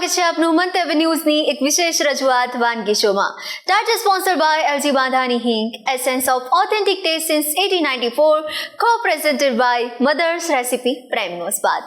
સ્વાગત છે આપનું મંતવ્ય ન્યૂઝની એક વિશેષ રજૂઆત વાનગી શોમાં. That is sponsored by LG બાંધાની હિંગ, essence of authentic taste since 1894, co-presented by Mother's Recipe પ્રેમનો સ્વાદ.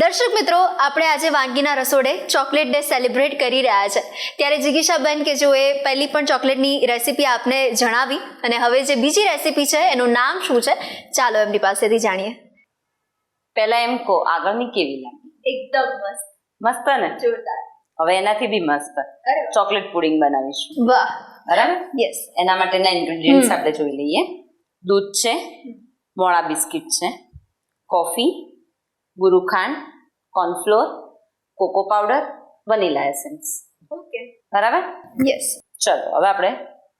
દર્શક મિત્રો, આપણે આજે વાનગીના રસોડે ચોકલેટ ડે સેલિબ્રેટ કરી રહ્યા છે. ત્યારે જિગીશાબેન કે જેઓએ પહેલી પણ ચોકલેટની રેસીપી આપને જણાવી અને હવે જે બીજી રેસીપી છે એનું નામ શું છે, ચાલો એમની પાસેથી જાણીએ. પહેલા એમ કહો, આગળની કેવી લાગી? એકદમ મસ્ત. મસ્ત ને? જોરદાર. હવે એનાથી બી મસ્ત ચોકલેટ પુડિંગ બનાવીશું. વાહ. બરાબર? યસ. એના માટેના ઇન્ગ્રેડિયન્ટ્સ આપણે જોઈ લઈએ. દૂધ છે, મોળા બિસ્કિટ છે, કોફી, ગુરુખાંડ, cornflour, cocoa powder, vanilla essence. Okay. બરાબર? યસ. ચલો હવે આપણે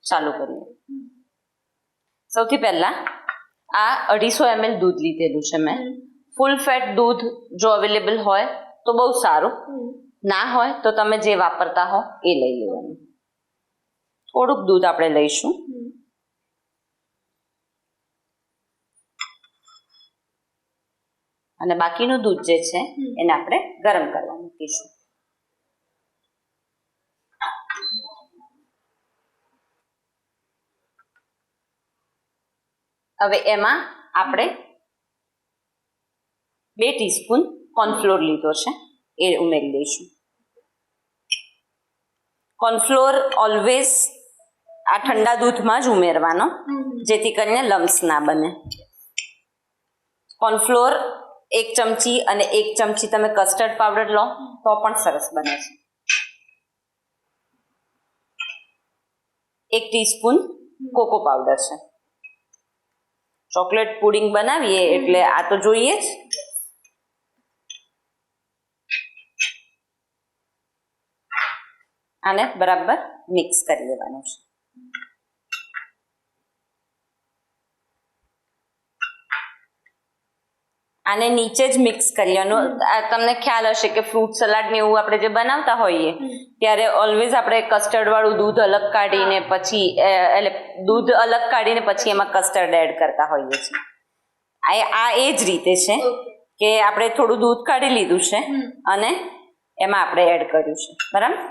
ચાલુ કરીએ. સૌથી પહેલા આ 250 ml દૂધ લીધેલું છે મેં. ફૂલ ફેટ દૂધ જો અવેલેબલ હોય તો બહુ સારું, ના હોય તો તમે જે વાપરતા હો એ લઈ લેવાનું. થોડુંક દૂધ આપણે લઈશું. અને બાકીનું દૂધ જે છે એને આપણે ગરમ કરવા મૂકીશું. હવે એમાં આપણે 2 ટીસ્પૂન કોર્નફ્લોર લીધો છે, એ ઉમેરી દઈશું. કોર્નફ્લોર ઓલવેઝ આ ઠંડા દૂધમાં જ ઉમેરવાનો, જેથી કરીને લમ્સ ના બને. કોર્નફ્લોર 1 ચમચી અને 1 ચમચી તમે કસ્ટર્ડ પાવડર લો તો પણ સરસ બને છે. 1 ટીસ્પૂન કોકો પાવડર છે. ચોકલેટ પુડિંગ બનાવીએ એટલે આ તો જોઈએ જ. આને બરાબર મિક્સ કરી લેવાનું છે. આને નીચે જ મિક્સ કરી લેવાનું. તમને ખ્યાલ હશે કે ફ્રૂટ સલાડ ને એવું આપણે જે બનાવતા હોઈએ ત્યારે ઓલવેઝ આપણે કસ્ટર્ડ વાળું દૂધ અલગ કાઢીને પછી દૂધ અલગ કાઢીને પછી એમાં કસ્ટર્ડ એડ કરતા હોઈએ છીએ. આ એ જ રીતે છે કે આપણે થોડું દૂધ કાઢી લીધું છે અને એમાં આપણે એડ કર્યું છે. બરાબર?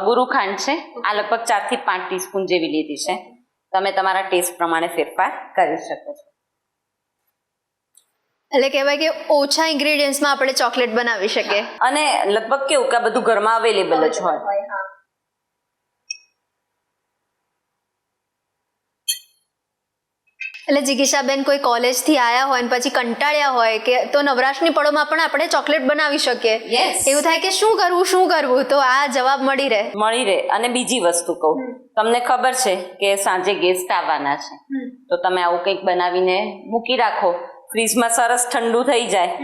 ગુરુખાંડ છે, આ લગભગ 4 થી 5 ટીસ્પૂન જેવી લીધી છે. તમે તમારા ટેસ્ટ પ્રમાણે ફેરફાર કરી શકો છો. એટલે કહેવાય કે ઓછા ઇન્ગ્રેડિયન્ટ્સમાં આપણે ચોકલેટ બનાવી શકીએ. અને લગભગ કેવું કે આ બધું ઘરમાં અવેલેબલ જ હોય. એટલે જિગીશાબેન કોઈ કોલેજથી આવ્યા હોય ને પછી કંટાળ્યા હોય કે તો નવરાશની પળોમાં પણ આપણે ચોકલેટ બનાવી શકીએ. એવું થાય કે શું કરવું, તો આ જવાબ મળી રહે. અને બીજી વસ્તુ કહું, તમને ખબર છે કે સાંજે ગેસ્ટ આવવાના છે, તો તમે આવું કંઈક બનાવીને મૂકી રાખો, ફ્રીજમાં સરસ ઠંડુ થઈ જાય.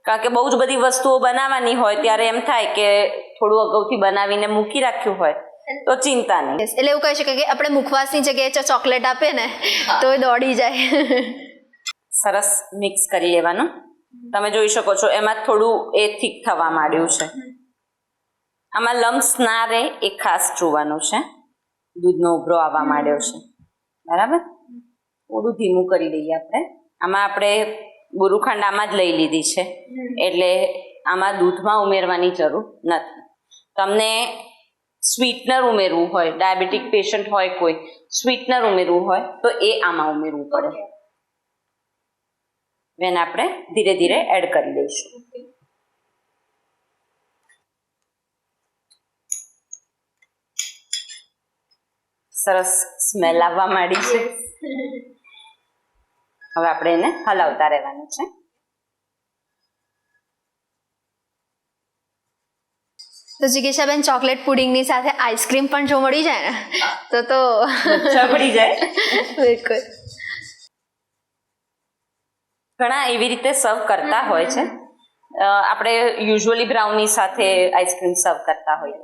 કારણ કે બહુ જ બધી વસ્તુઓ બનાવવાની હોય ત્યારે એમ થાય કે થોડું અગાઉથી બનાવીને મૂકી રાખ્યું હોય તો ચિંતા નહીં. એટલે એવું કહી શકાય કે આપણે મુખવાસની જગ્યાએ ચોકલેટ આપે ને તો એ દોડી જાય. સરસ મિક્સ કરી લેવાનું. તમે જોઈ શકો છો એમાં થોડું એ થીક થવા માંડ્યું છે. આમાં લમ્સ ના રહે એ ખાસ જોવાનું છે. દૂધનો ઉભરો આવવા માંડ્યો છે. બરાબર? થોડું ધીમું કરી દઈએ આપણે. આમાં આપણે ગુરુખાંડ આમાં જ લઈ લીધી છે એટલે આમાં દૂધમાં ઉમેરવાની જરૂર નથી. તમને સ્વીટનર ઉમેરવું હોય, ડાયાબિટીક પેશન્ટ હોય કોઈ, સ્વીટનર ઉમેરવું હોય તો એ આમાં ઉમેરવું પડે. એને આપણે ધીરે ધીરે એડ કરી દઈશું. સરસ સ્મેલ આવવા માંડી છે. હવે આપણે એને હલાવતા રહેવાનું છે. તો જિગીશાબેન, ચોકલેટ પુડિંગની સાથે આઈસ્ક્રીમ પણ જો મળી જાય ને તો પડી જાય. બિલકુલ. ઘણા એવી રીતે સર્વ કરતા હોય છે. આપણે યુઝ્યુઅલી બ્રાઉની સાથે આઈસ્ક્રીમ સર્વ કરતા હોઈએ,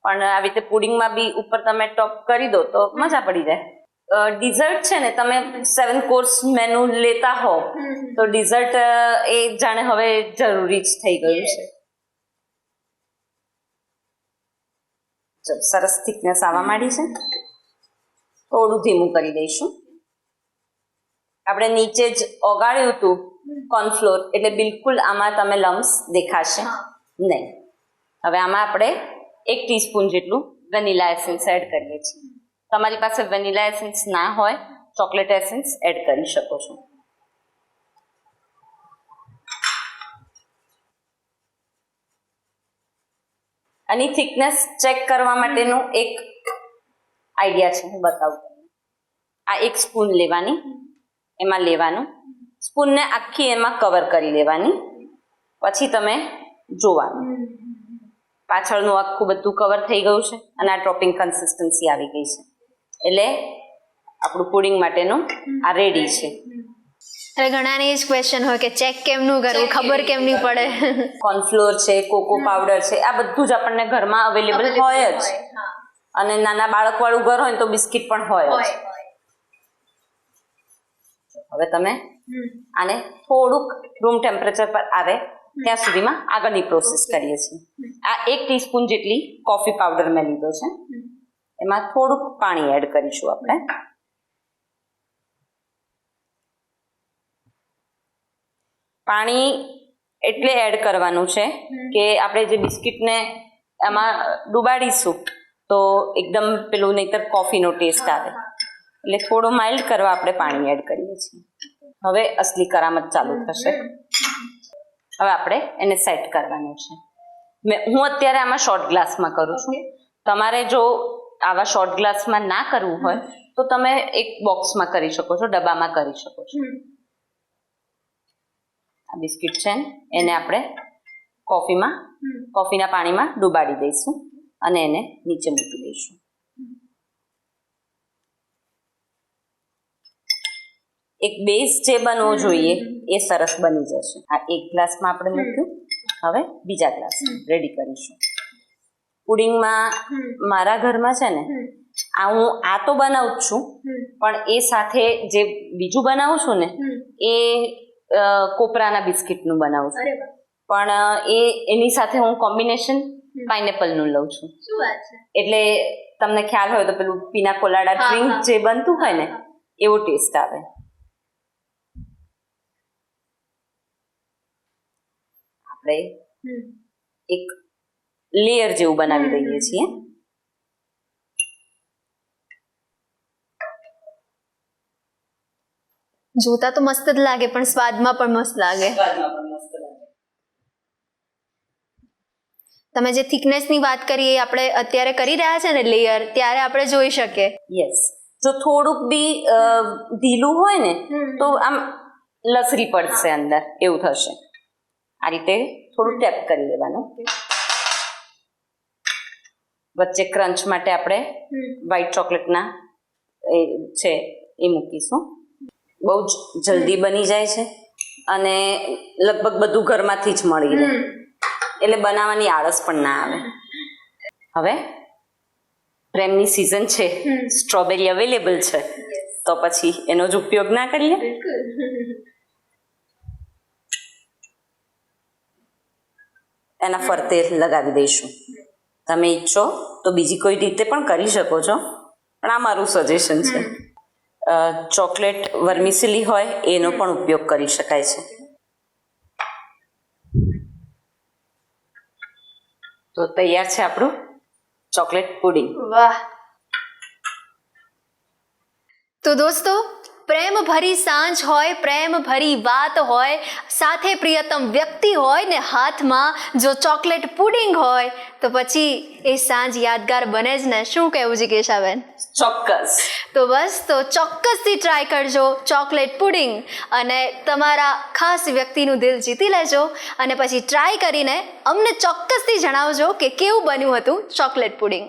પણ આવી રીતે પુડિંગમાં બી ઉપર તમે ટોપ કરી દો તો મજા પડી જાય. ડિઝર્ટ છે ને, તમે 7 કોર્સ મેનુ લેતા હો તો ડિઝર્ટ એ જાણે હવે જરૂરી જ થઈ ગયું છે. સરસ થિકનેસ આવવા માંડી છે. થોડું ધીમું કરી દઈશું. આપણે નીચે જ ઓગાળ્યું હતું કોર્નફ્લોર એટલે બિલકુલ આમાં તમે લમ્સ દેખાશે નહીં. હવે આમાં આપણે 1 ટીસ્પૂન જેટલું વેનીલા એસેન્સ એડ કરીએ છીએ. તમારી પાસે વેનીલા એસેન્સ ના હોય ચોકલેટ એસેન્સ એડ કરી શકો છો. આની થિકનેસ ચેક કરવા માટેનું એક આઈડિયા છે, હું બતાવું તમને. આ 1 સ્પૂન લેવાની, એમાં લેવાનું, સ્પૂનને આખી એમાં કવર કરી લેવાની, પછી તમે જોવાનું પાછળનું આખું બધું કવર થઈ ગયું છે અને આ ડ્રોપિંગ કન્સિસ્ટન્સી આવી ગઈ છે, એટલે આપણું પુડિંગ માટેનું આ રેડી છે. એટલે ઘણાને એ જ ક્વેશ્ચન હોય કે ચેક કેમનું કરવું, ખબર કેમ નહીં પડે. કોર્નફ્લોર છે, કોકો પાવડર છે, આ બધું જ આપણને ઘરમાં અવેલેબલ હોય જ, અને નાના બાળકવાળું ઘર હોય ને તો બિસ્કિટ પણ હોય જ. હવે તમે આને થોડુંક રૂમ ટેમ્પરેચર પર આવે ત્યાં સુધીમાં આગળની પ્રોસેસ કરીએ છીએ. આ 1 ટીસ્પૂન જેટલી કોફી પાવડર મેં લીધો છે, એમાં થોડુંક પાણી એડ કરીશું આપણે. પાણી એટલે એડ કરવાનું છે કે આપણે જે બિસ્કિટને એમાં ડુબાડીશું તો એકદમ પેલું નહીતર કોફીનો ટેસ્ટ આવે, એટલે થોડું માઇલ્ડ કરવા આપણે પાણી એડ કરીએ છીએ. હવે અસલી કરામત ચાલુ થશે. હવે આપણે એને સેટ કરવાનું છે. હું અત્યારે આમાં શોર્ટ ગ્લાસમાં કરું છું. તમારે જો આવા શોર્ટ ગ્લાસમાં ના કરવું હોય તો તમે એક બોક્સમાં કરી શકો છો, ડબ્બામાં કરી શકો છો. આ બિસ્કિટ છે એને આપણે કોફીના પાણીમાં ડુબાડી દઈશું અને એને નીચે મૂકી દઈશું. એક બેઝ જે બનવો જોઈએ એ સરસ બની જશે. આ 1 ગ્લાસમાં આપણે મૂક્યું, હવે બીજા ગ્લાસ રેડી કરીશું. પુડિંગમાં મારા ઘરમાં છે ને હું આ તો બનાવું જ છું, પણ એ સાથે જે બીજું બનાવું છું ને એ કોપરાના બિસ્કિટનું બનાવું છું, પણ એની સાથે હું કોમ્બિનેશન પાઇનેપલનું લઉં છું. એટલે તમને ખ્યાલ હોય તો પેલું પીના કોલાડા ડ્રિંક જે બનતું હોય ને એવો ટેસ્ટ આવે. આપણે એક લેયર જેવું બનાવી દઈએ છીએ. જોતા તો મસ્ત જ લાગે પણ સ્વાદમાં પણ મસ્ત લાગે. તમે જે થિકનેસની વાત કરી એ આપણે અત્યારે કરી રહ્યા છે ને લેયર, ત્યારે આપણે જોઈ શકીએ. યસ, જો થોડુંક બી ઢીલું હોય ને તો આમ લસરી પડશે અંદર, એવું થશે. આ રીતે થોડું ટેપ કરી લેવાનું. વચ્ચે ક્રંચ માટે આપણે વ્હાઈટ ચોકલેટના છે એ મૂકીશું. બહુ જ જલ્દી બની જાય છે અને લગભગ બધું ઘરમાંથી જ મળી રહે, એટલે બનાવવાની આળસ પણ ના આવે. હવે પ્રેમની સિઝન છે, સ્ટ્રોબેરી અવેલેબલ છે, તો પછી એનો જ ઉપયોગ ના કરીએ. એના ફરતે લગાવી દઈશું. તમે ઈચ્છો તો બીજી કોઈ રીતે પણ કરી શકો છો, પણ આ મારું સજેશન છે. ચોકલેટ વર્મિસેલી હોય એનો પણ ઉપયોગ કરી શકાય છે. તો તૈયાર છે આપણું ચોકલેટ પુડિંગ. વાહ! તો દોસ્તો, પ્રેમ ભરી સાંજ હોય, પ્રેમ ભરી વાત હોય, સાથે પ્રિયતમ વ્યક્તિ હોય ને હાથમાં જો ચોકલેટ પુડિંગ હોય તો પછી એ સાંજ યાદગાર બને જ ને. શું કહેવું જિજ્ઞેશાબેન? ચોક્કસ. તો બસ, તો ચોક્કસથી ટ્રાય કરજો ચોકલેટ પુડિંગ અને તમારા ખાસ વ્યક્તિનું દિલ જીતી લેજો, અને પછી ટ્રાય કરીને અમને ચોક્કસથી જણાવજો કે કેવું બન્યું હતું ચોકલેટ પુડિંગ.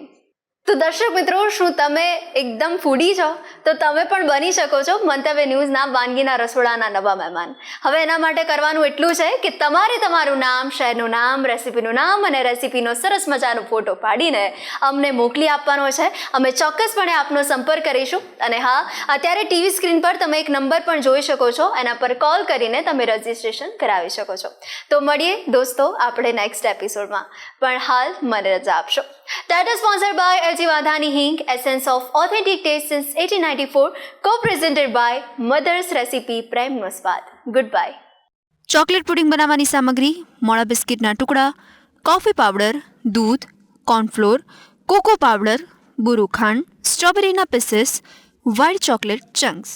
તો દર્શક મિત્રો, શું તમે એકદમ ફૂડી છો? તો તમે પણ બની શકો છો મંતવ્ય ન્યૂઝના વાનગીના રસોડાના નવા મહેમાન. હવે એના માટે કરવાનું એટલું છે કે તમારે તમારું નામ, શહેરનું નામ, રેસીપીનું નામ અને રેસીપીનો સરસ મજાનો ફોટો પાડીને અમને મોકલી આપવાનો છે. અમે ચોક્કસપણે આપનો સંપર્ક કરીશું. અને હા, અત્યારે ટીવી સ્ક્રીન પર તમે એક નંબર પણ જોઈ શકો છો, એના પર કોલ કરીને તમે રજિસ્ટ્રેશન કરાવી શકો છો. તો મળીએ દોસ્તો આપણે નેક્સ્ટ એપિસોડમાં, પણ હાલ મને રજા આપશો. That is sponsored by LG Wadhani Hing, Essence of Authentic Taste since 1894, co-presented by Mother's Recipe Prem No Swad. Goodbye. Chocolate pudding બનાવવાની સામગ્રી: મોળા બિસ્કિટના ટુકડા, કોફી પાવડર, દૂધ, કોર્નફ્લોર, કોકો પાવડર, બુરું ખાંડ, સ્ટ્રોબેરીના પીસીસ, વ્હાઇટ ચોકલેટ ચંક્સ.